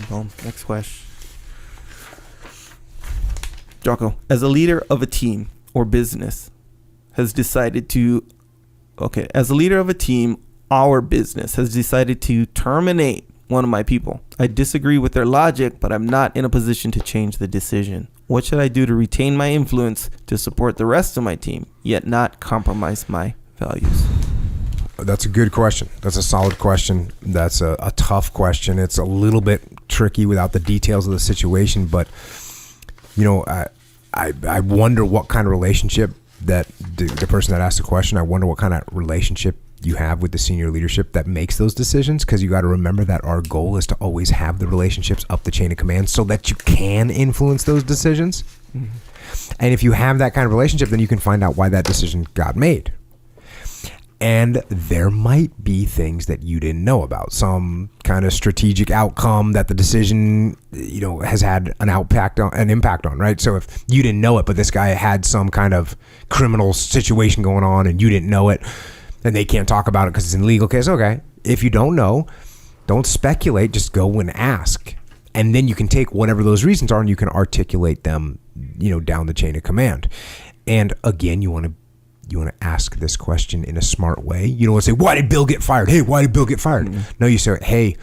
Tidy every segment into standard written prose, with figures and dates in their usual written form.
Boom. Next question. Jocko, as a leader of a team or business has decided to, as a leader of a team, our business has decided to terminate one of my people. I disagree with their logic, but I'm not in a position to change the decision. What should I do to retain my influence to support the rest of my team, yet not compromise my values? That's a good question. That's a solid question. That's a tough question. It's a little bit tricky without the details of the situation, but I wonder what kind of relationship that the person that asked the question, I wonder what kind of relationship you have with the senior leadership that makes those decisions, because you got to remember that our goal is to always have the relationships up the chain of command so that you can influence those decisions. Mm-hmm. And if you have that kind of relationship, then you can find out why that decision got made. And there might be things that you didn't know about, some kind of strategic outcome that the decision, has had an impact on, right? So if you didn't know it, but this guy had some kind of criminal situation going on and you didn't know it, and they can't talk about it because it's an illegal case. Okay, if you don't know, don't speculate, just go and ask. And then you can take whatever those reasons are and you can articulate them, down the chain of command. And again, you want to ask this question in a smart way. You don't want to say, why did Bill get fired? Hey, why did Bill get fired? Mm-hmm. No, you say, hey,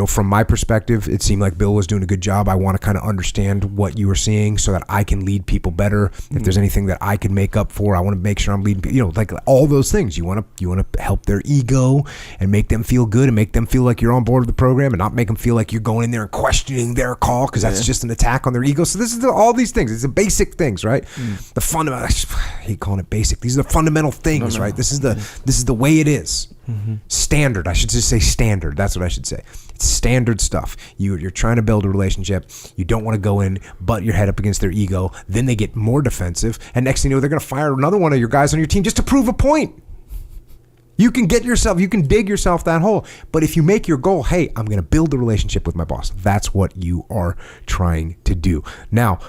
from my perspective, it seemed like Bill was doing a good job. I want to kind of understand what you were seeing so that I can lead people better. Mm-hmm. If there's anything that I can make up for, I want to make sure I'm leading, like all those things. You want to help their ego and make them feel good and make them feel like you're on board with the program and not make them feel like you're going in there and questioning their call, because that's just an attack on their ego. So this is all these things. It's the basic things, right? Mm. The fundamental, I hate calling it basic. These are the fundamental things, right? This is the way it is. Mm-hmm. Standard. I should just say standard. That's what I should say. It's standard stuff. You're trying to build a relationship. You don't want to go in, butt your head up against their ego. Then they get more defensive. And next thing you know, they're going to fire another one of your guys on your team just to prove a point. You can dig yourself that hole. But if you make your goal, hey, I'm going to build a relationship with my boss. That's what you are trying to do. Now,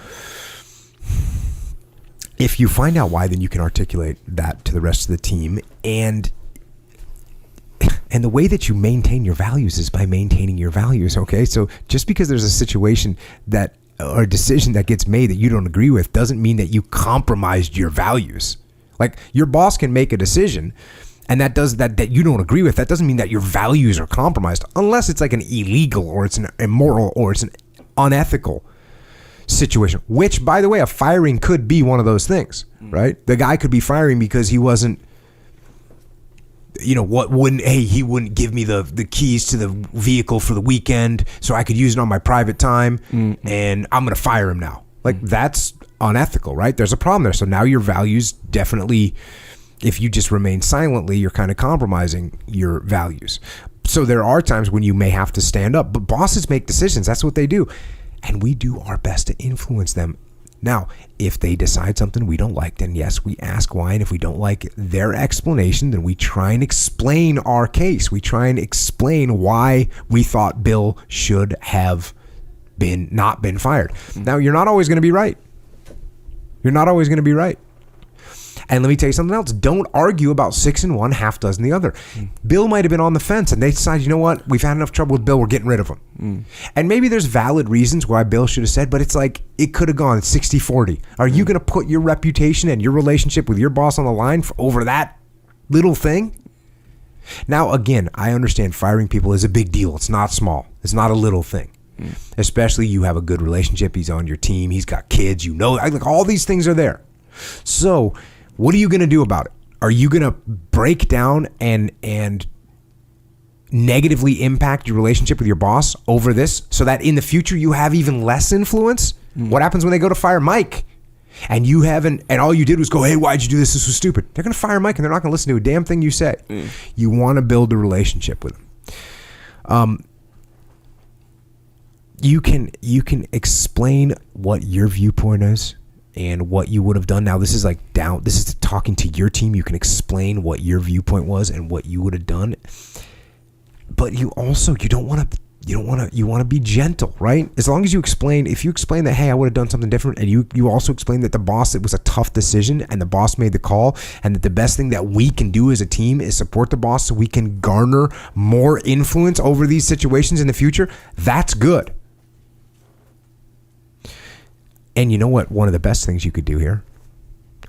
if you find out why, then you can articulate that to the rest of the team. And the way that you maintain your values is by maintaining your values, okay? So just because there's a situation or a decision that gets made that you don't agree with doesn't mean that you compromised your values. Like, your boss can make a decision and that you don't agree with. That doesn't mean that your values are compromised, unless it's like an illegal or it's an immoral or it's an unethical situation, which, by the way, a firing could be one of those things, right? The guy could be firing because he wasn't, he wouldn't give me the keys to the vehicle for the weekend so I could use it on my private time, and I'm going to fire him now. Like, that's unethical, right? There's a problem there. So now your values definitely, if you just remain silently, you're kind of compromising your values. So there are times when you may have to stand up, but bosses make decisions. That's what they do. And we do our best to influence them. Now, if they decide something we don't like, then yes, we ask why. And if we don't like their explanation, then we try and explain our case. We try and explain why we thought Bill should have not been fired. Now, you're not always going to be right. You're not always going to be right. And let me tell you something else. Don't argue about 6 and 1, half dozen the other. Bill might have been on the fence and they decided, you know what? We've had enough trouble with Bill. We're getting rid of him. And maybe there's valid reasons why Bill should have said, but it's like, it could have gone 60-40. Are you going to put your reputation and your relationship with your boss on the line over that little thing? Now, again, I understand firing people is a big deal. It's not small. It's not a little thing. Especially you have a good relationship. He's on your team. He's got kids. Like, all these things are there. So what are you going to do about it? Are you going to break down and negatively impact your relationship with your boss over this so that in the future you have even less influence? What happens when they go to fire Mike and you haven't, and all you did was go, hey, why'd you do this? This was stupid. They're going to fire Mike and they're not going to listen to a damn thing you say. You want to build a relationship with them. You can explain what your viewpoint is and what you would have done. Now, this is talking to your team. You can explain what your viewpoint was and what you would have done. But you don't want you want to be gentle, right? As long as if you explain that, hey, I would have done something different, and you also explain that it was a tough decision and the boss made the call, and that the best thing that we can do as a team is support the boss so we can garner more influence over these situations in the future, that's good. And you know what? One of the best things you could do here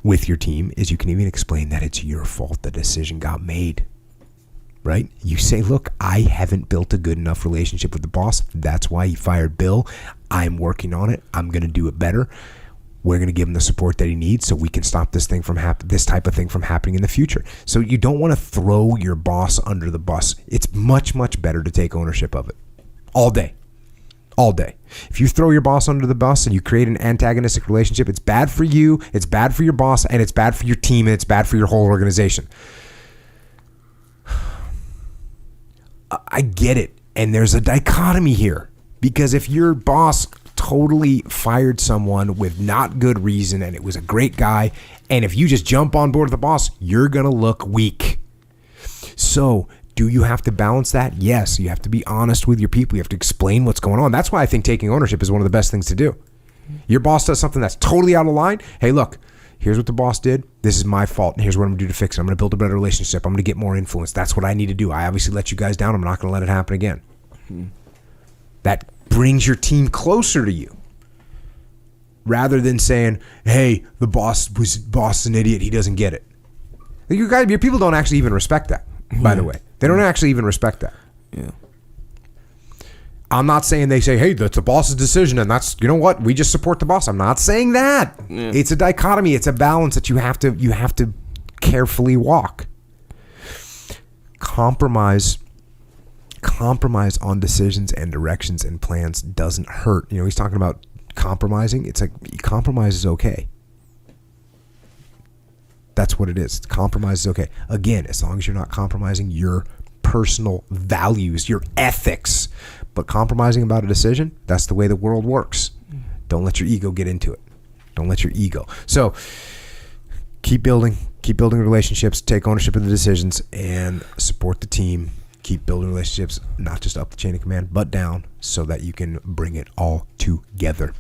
with your team is you can even explain that it's your fault the decision got made. Right? You say, look, I haven't built a good enough relationship with the boss. That's why he fired Bill. I'm working on it. I'm going to do it better. We're going to give him the support that he needs so we can stop this type of thing from happening in the future. So you don't want to throw your boss under the bus. It's much, much better to take ownership of it all day. All day. If you throw your boss under the bus and you create an antagonistic relationship, it's bad for you, it's bad for your boss, and it's bad for your team, and it's bad for your whole organization. I get it. And there's a dichotomy here, because if your boss totally fired someone with not good reason and it was a great guy, and if you just jump on board with the boss, you're going to look weak. So do you have to balance that? Yes. You have to be honest with your people. You have to explain what's going on. That's why I think taking ownership is one of the best things to do. Your boss does something that's totally out of line. Hey, look, here's what the boss did. This is my fault, and here's what I'm going to do to fix it. I'm going to build a better relationship. I'm going to get more influence. That's what I need to do. I obviously let you guys down. I'm not going to let it happen again. That brings your team closer to you, rather than saying, hey, the boss is an idiot. He doesn't get it. Your people don't actually even respect that, by the way. They don't actually even respect that. Yeah. I'm not saying they say, hey, that's the boss's decision, and that's, you know what, we just support the boss. I'm not saying that. Yeah. It's a dichotomy. It's a balance that you have to carefully walk. Compromise on decisions and directions and plans doesn't hurt. He's talking about compromising. It's like, compromise is okay. That's what it is. Compromise is okay. Again, as long as you're not compromising your personal values, your ethics, but compromising about a decision, that's the way the world works. Don't let your ego get into it. Don't let your ego. So keep building relationships, take ownership of the decisions, and support the team. Keep building relationships, not just up the chain of command, but down, so that you can bring it all together.